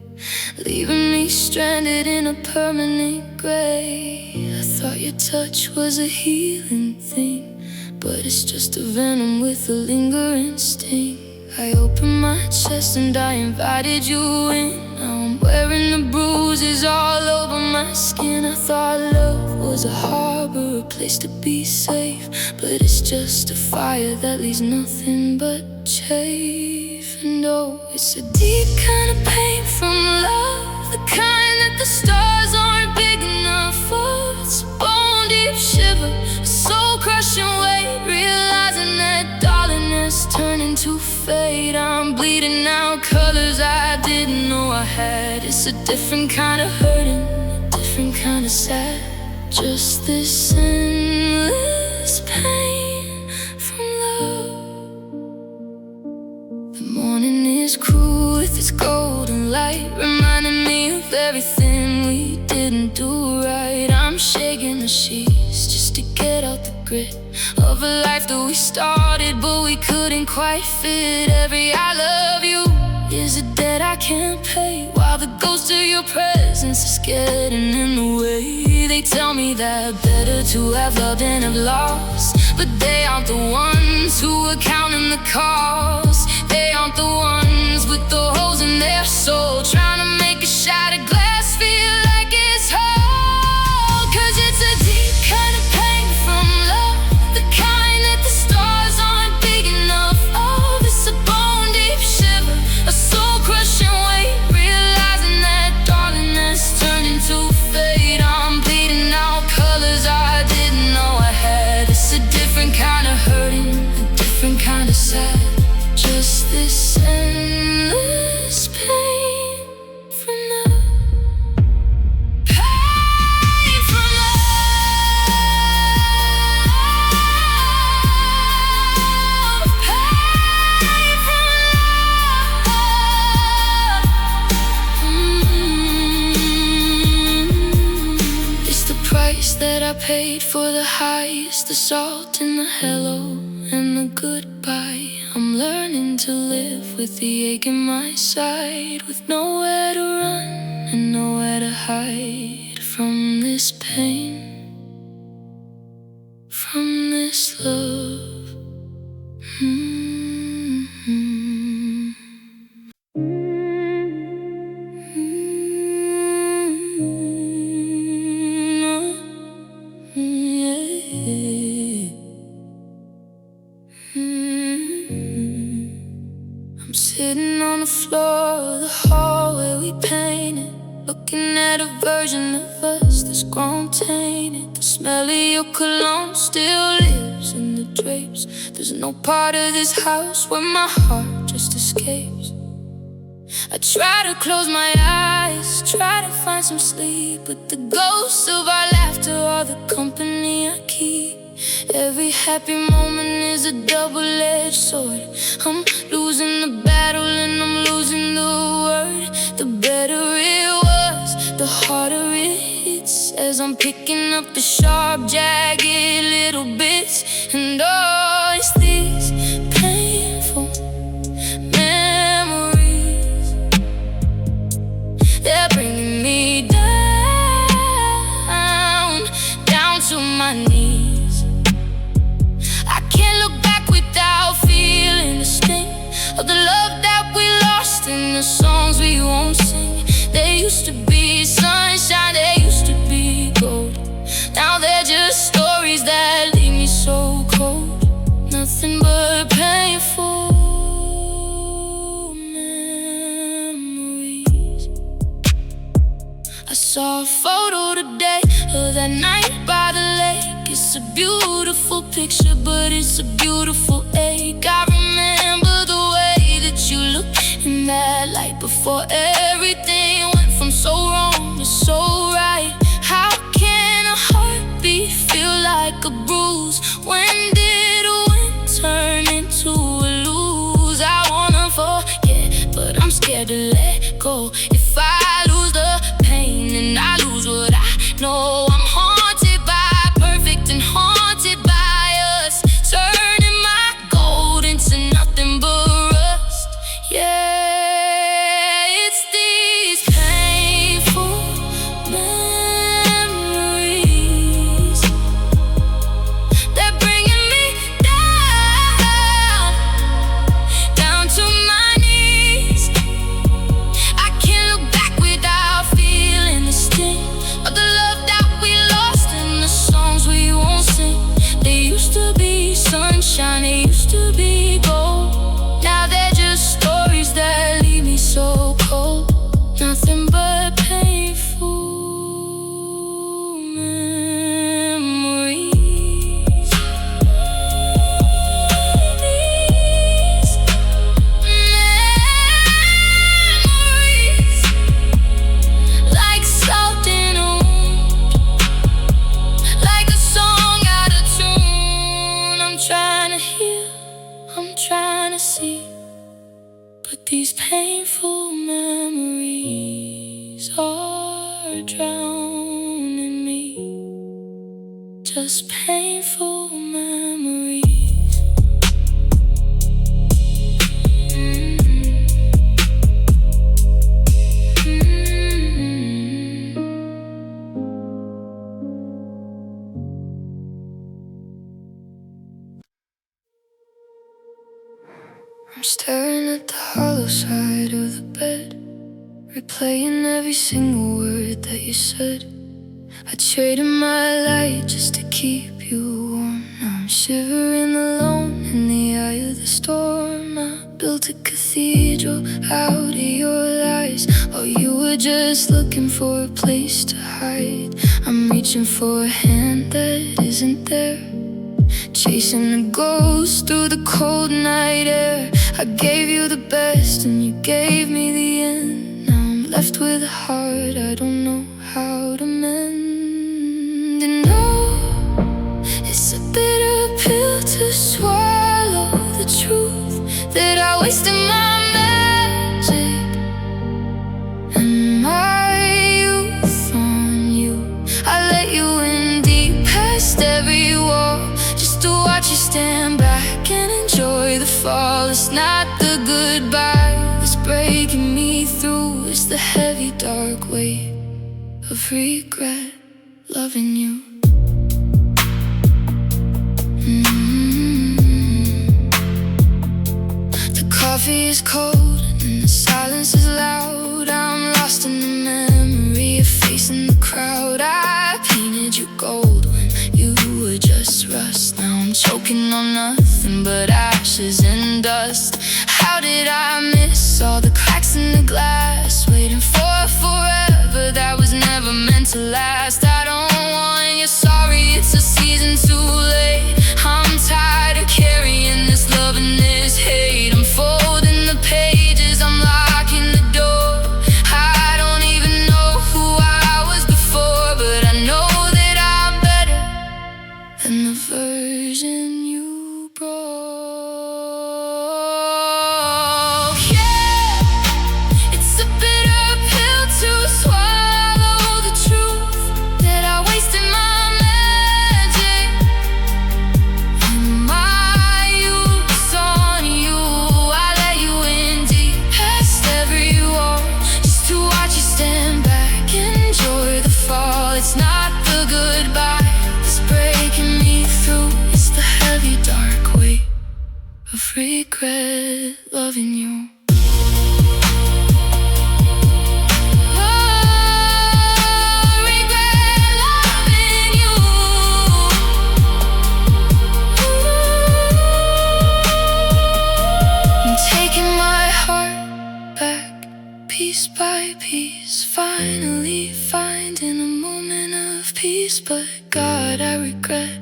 leaving me stranded in a permanent grave. I thought your touch was a healing thing, but it's just a venom with a lingering sting. I opened my chest and I invited you in. Now I'm wearing the bruises all over my skin. I thought love was a harbor, a place to be safe, but it's just a fire that leaves nothing but chafe. And oh, it's a deep kind of pain from love, the kind that the stars aren't big enough for. It's a bone deep shiver, a soul crushing weight, realizing that darling has turned into fate. I'm bleeding out colors I didn't know I had. It's a different kind of hurting, a different kind of sad. Just this endless pain from love. The morning is cruel with its golden light, reminding me of everything we didn't do right. I'm shaking the sheets just to get out the grit of a life that we started but we couldn't quite fit. Every I love you is a debt I can't pay, while the ghost of your presence is getting in the way. They tell me that better to have loved than have lost, but they aren't the ones who are counting the cost. They aren't the ones with the holes in their soul, trying to make a shattered glass feel like it's whole. 'Cause it's a deep kind of pain from love, the kind that the stars aren't big enough of. It's a bone deep shiver, a soul crushing weight, realizing that darling has turned into fate. I'm bleeding out colors I didn't know I had. It's a different kind of hurting, a different kind of sad. Just this endless pain from love. Pain from love. Pain from love. It's the price that I paid for the highs, the salt and the hello and the goodbye. I'm learning to live with the ache in my side, with nowhere to run and nowhere to hide from this pain, from this love. Mm-hmm. Mm-hmm. looking at a version of us that's grown tainted. The smell of your cologne still lives in the drapes. There's no part of this house where my heart just escapes. I try to close my eyes, try to find some sleep, but the ghosts of our laughter are the company I keep. Every happy moment is a double-edged sword. I'm losing the battle and I'm losing the word. The better it was, the harder it hits, as I'm picking up the sharp, jagged little bits. And oh, it's these painful memories, they're bringing me down, down to my knees. I can't look back without feeling the sting of the love that we lost in the songs we won't sing. They used to be sunshine, they used to be gold. Now they're just stories that leave me so cold. Nothing but painful memories. I saw a photo today of that night by the lake. It's a beautiful picture, but it's a beautiful ache. I remember the way that you looked in that light before everything went from so wrong to so right. How can a heartbeat feel like a bruise? When did a win turn into a lose? I wanna forget, but I'm scared to let go. If I lose the pain and I lose what I know, I'm haunted by perfect and haunted by us, turning my gold into nothing but rust. Yeah, it's these painful memories, they're bringing me down, down to my knees. I can't look back without feeling the sting of the love that we lost in the songs we won't sing. They used to be sunshine, they used to be gold. Now they're just stories that leave me so cold. Nothing but painful memories. Memories, like salt in a wound, like a song out of tune. I'm trying to heal, I'm trying to see, but these painful memories are drowning me. Just painful memories. I'm staring at the hollow side of the bed, replaying every single word that you said. I traded my light just to keep you warm. Now I'm shivering alone in the eye of the storm. I built a cathedral out of your lies. Oh, you were just looking for a place to hide. I'm reaching for a hand that isn't there, chasing a ghost through the cold night air. I gave you the best and you gave me the end. Now I'm left with a heart I don't know how to mend. And oh, it's a bitter pill to swallow, the truth that I wasted my magic and my youth on you. I let you in deep past every wall, just to watch you stand back and enjoy the fall. It's not the goodbye that's breaking me through, it's the heavy dark weight of regret loving you. The coffee is cold and the silence is loud. I'm lost in the memory of facing the crowd. I painted you gold when you were just rust. Now I'm choking on nothing but ashes and dust. How did I miss all the cracks in the glass, waiting for forever that to last. I don't want your sorry, it's a season too late. I'm tired of carrying this love and this hate. I'm folding the pages, I'm locking the door. I don't even know who I was before, but I know that I'm better than the version you broke. Yeah, it's a bitter pill to swallow, the truth that I wasted my magic and my use on you. I let you in deep past every wall, just to watch you stand back, enjoy the fall. It's not the goodbye that's breaking me through, it's the heavy dark weight of regret loving you. Piece by piece, finally finding a moment of peace. But God, I regret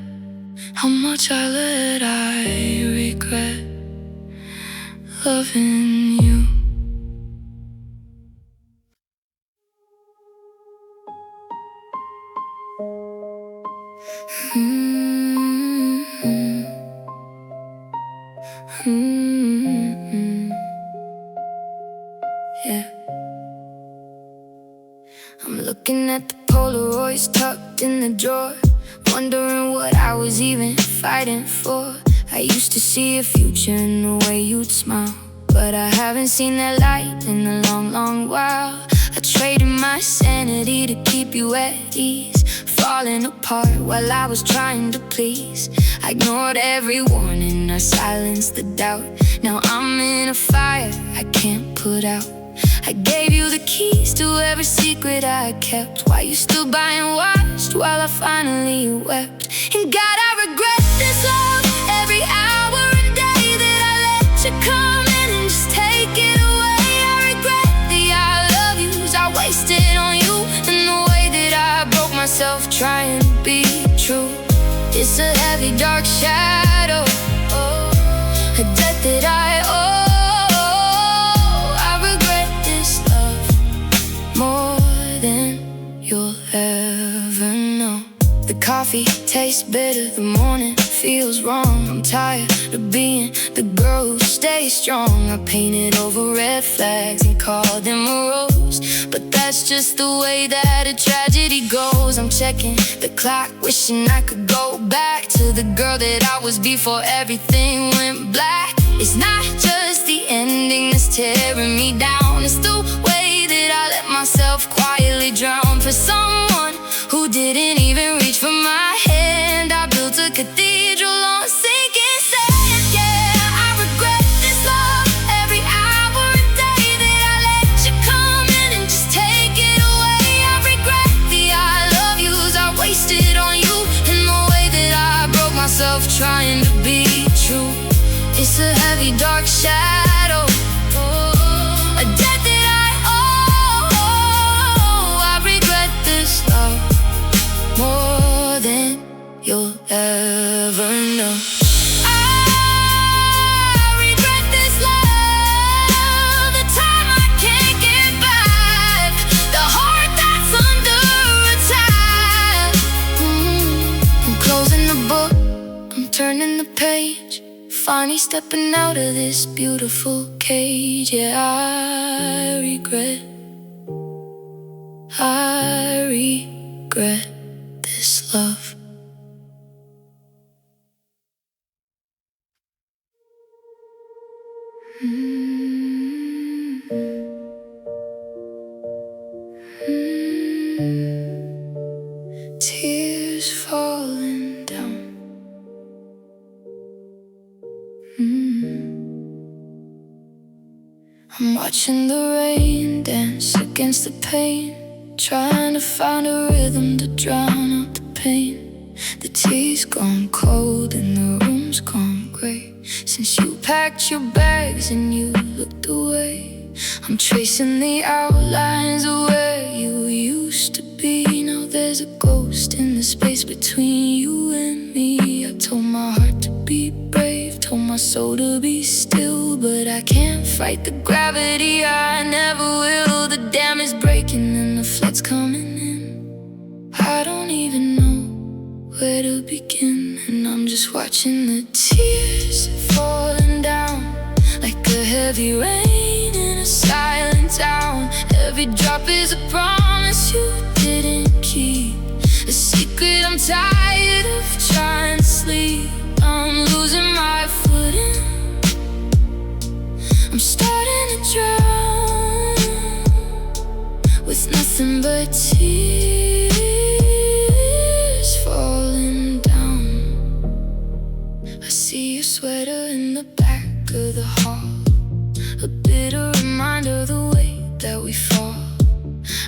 how much I regret loving you. Yeah. I'm looking at the Polaroids tucked in the drawer, wondering what I was even fighting for. I used to see a future in the way you'd smile, but I haven't seen that light in a long, long while. I traded my sanity to keep you at ease, falling apart while I was trying to please. I ignored every warning, I silenced the doubt. Now I'm in a fire I can't put out. I gave you the keys to every secret I kept, while you stood by and watched while I finally wept. And God, I regret this love, every hour and day that I let you come in and just take it away. I regret the I love yous I wasted on you, and the way that I broke myself trying to be true. It's a heavy dark shadow, a debt that I owe. You'll ever know. The coffee tastes bitter, the morning feels wrong. I'm tired of being the girl who stays strong. I painted over red flags and called them a rose, but that's just the way that a tragedy goes. I'm checking the clock, wishing I could go back to the girl that I was before everything went black. It's not just the ending that's tearing me down, it's the way that I let myself quietly drown for someone who didn't even reach for my hand. I built a cathedral on sinking sand. Yeah, I regret this love, every hour and day that I let you come in and just take it away. I regret the I love yous I wasted on you, and the way that I broke myself trying to be true. It's a heavy dark shadow, a debt that I owe. I regret this love more than you'll ever know. I regret this love, the time I can't get back, the heart that's under attack. I'm closing the book, I'm turning the page, finally stepping out of this beautiful cage. Yeah, I regret this love. Tears falling down. I'm watching the rain dance against the pain, trying to find a rhythm to drown out the pain. The tea's gone cold and the room's gone grey since you packed your bags and you looked away. I'm tracing the outlines of where you used to be. Now there's a ghost in the space between you and me. I told my heart to be brave, told my soul to be still, but I can't fight the gravity, I never will. The dam is breaking and the flood's coming in. I don't even know where to begin, and I'm just watching the tears falling down like a heavy rain in a silent town. Every drop is a promise you didn't keep, a secret I'm tired of trying to sleep. I'm losing my footing, I'm starting to drown with nothing but tears falling down. I see your sweater in the back of the hall, a bitter reminder of the way that we fall.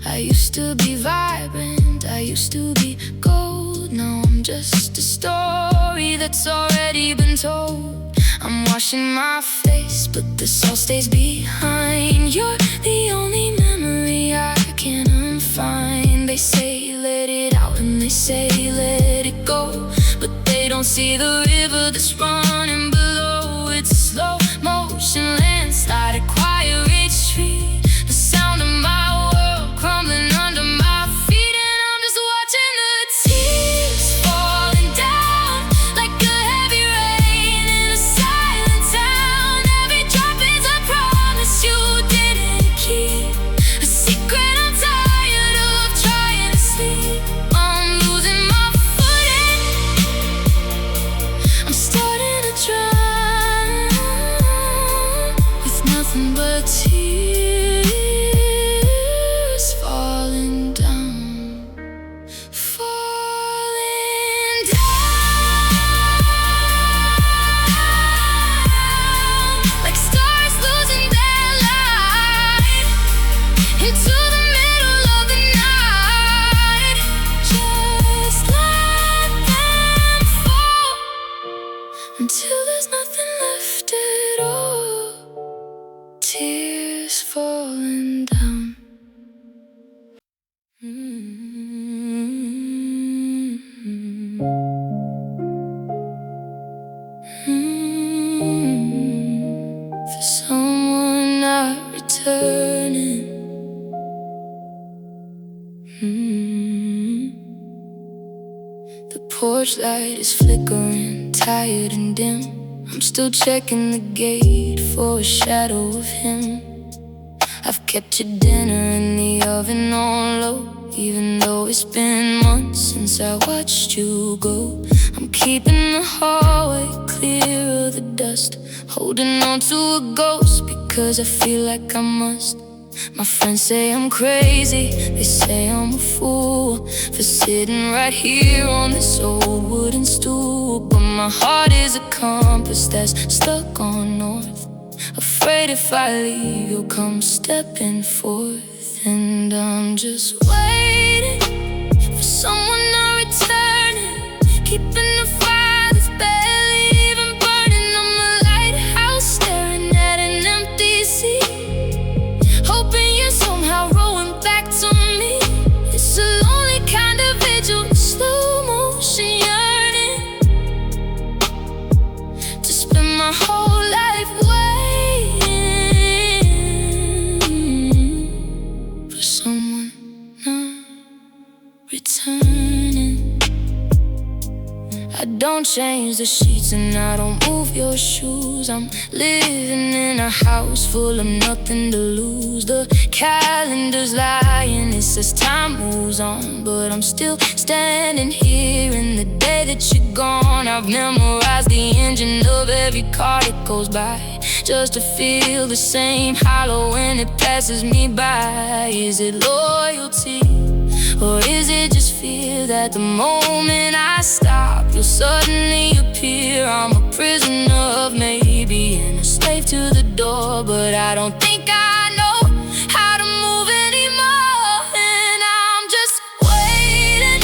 I used to be vibrant, I used to be gold. Now I'm just a story that's already been told. I'm washing my face, but the salt stays behind. You're the only memory I can unfind. They say let it out and they say let it go, but they don't see the river that's running below. It's a slow motion landslide, a quiet retreat, the sound of my world crumbling under my feet. And I'm just watching the tears falling down like a heavy rain in a silent town. Every drop is a promise you didn't keep, a secret I'm tired of trying to sleep. I'm losing my footing, I'm starting to drown with nothing but tears falling down, falling down like stars losing their light into the middle of the night. Just let them fall until there's nothing left at all. Tears falling down. For someone not returning. The porch light is flickering, tired and dim. I'm still checking the gate for a shadow of him. I've kept your dinner in the oven on low, even though it's been months since I watched you go. I'm keeping the hallway clear of the dust, holding on to a ghost because I feel like I must. My friends say I'm crazy, they say I'm a fool for sitting right here on this old wooden stool. But my heart is a compass that's stuck on north, afraid if I leave you'll come stepping forth. And I'm just waiting for someone not returning, keeping the fire that's barely even burning. I'm a lighthouse staring at an empty sea, hoping you're somehow rowing back to me. It's a lonely kind of vigil, slow motion yearning to spend my whole life waiting for someone not returning. I don't change the sheets and I don't move your shoes. I'm living in a house full of nothing to lose. The calendar's lying, it says time moves on, but I'm still standing here in the day that you're gone. I've memorized the engine of every car that goes by, just to feel the same hollow when it passes me by. Is it loyalty, or is it just fear that the moment I stop you'll suddenly appear? I'm a prisoner of maybe and a slave to the door, but I don't think I know how to move anymore. And I'm just waiting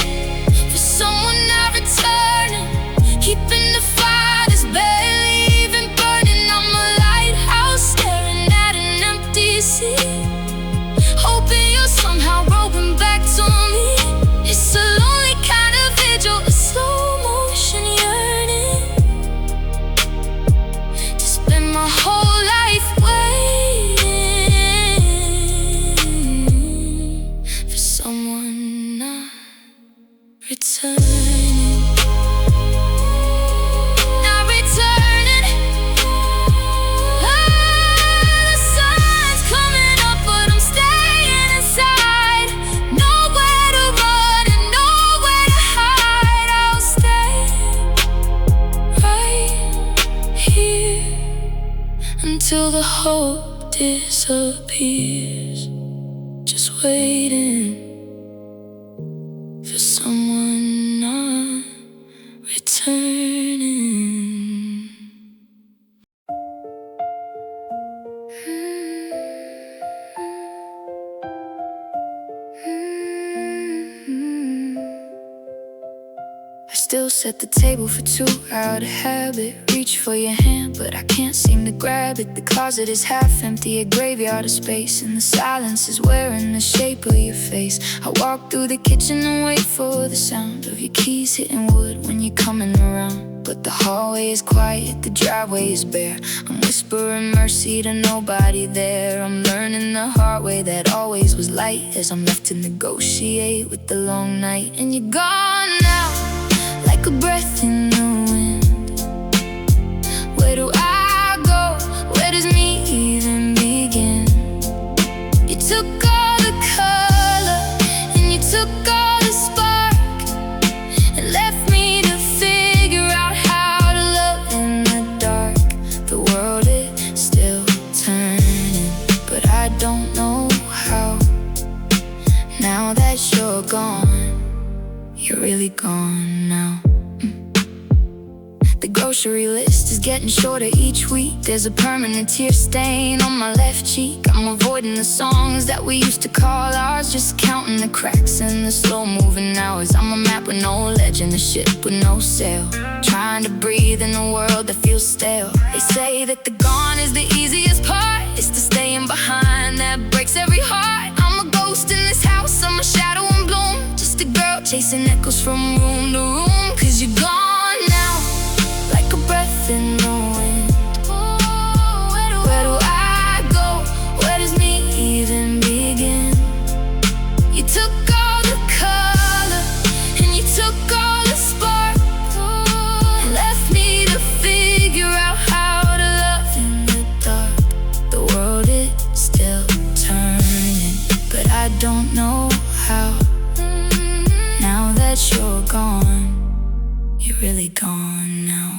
for someone not returning, keeping the fire that's barely even burning. I'm a lighthouse staring at an empty sea, hoping you're somehow rowing back to me. It's a someone not returning. Not returning. The sun's coming up, but I'm staying inside. Nowhere to run and nowhere to hide. I'll stay right here until the hope disappears. Just waiting for someone not returning. I still set the table for two, out of habit. Reach for your hand, but I can't seem to grab it. The closet is half empty, a graveyard of space, and the silence is wearing the shape of your face. I walk through the kitchen and wait for the sound of your keys hitting wood when you're coming around. But the hallway is quiet, the driveway is bare. I'm whispering mercy to nobody there. I'm learning the hard way that always was light, as I'm left to negotiate with the long night. And you're gone now, like a breath in the wind. Where do I go? Where does me even begin? You took all the color and you took all the spark, and left me to figure out how to love in the dark. The world is still turning, but I don't know how. Now that you're gone, you're really gone now. The grocery list is getting shorter each week. There's a permanent tear stain on my left cheek. I'm avoiding the songs that we used to call ours, just counting the cracks in the slow-moving hours. I'm a map with no legend, a ship with no sail, trying to breathe in a world that feels stale. They say that the gone is the easiest part. It's the staying behind that breaks every heart. I'm a ghost in this house, I'm a shadow in bloom, just a girl chasing echoes from room to room. Cause you're gone now, like a breath in the wind. Where do I go? Where does me even begin? You took all the color and you took all the spark, and left me to figure out how to love in the dark. The world is still turning, but I don't know how. Now that you're gone, you're really gone now.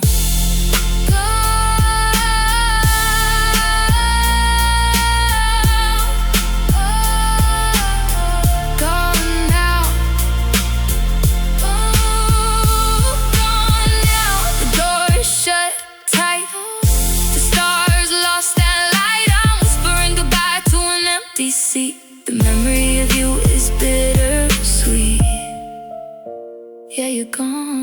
The memory of you is bittersweet. Yeah, you're gone.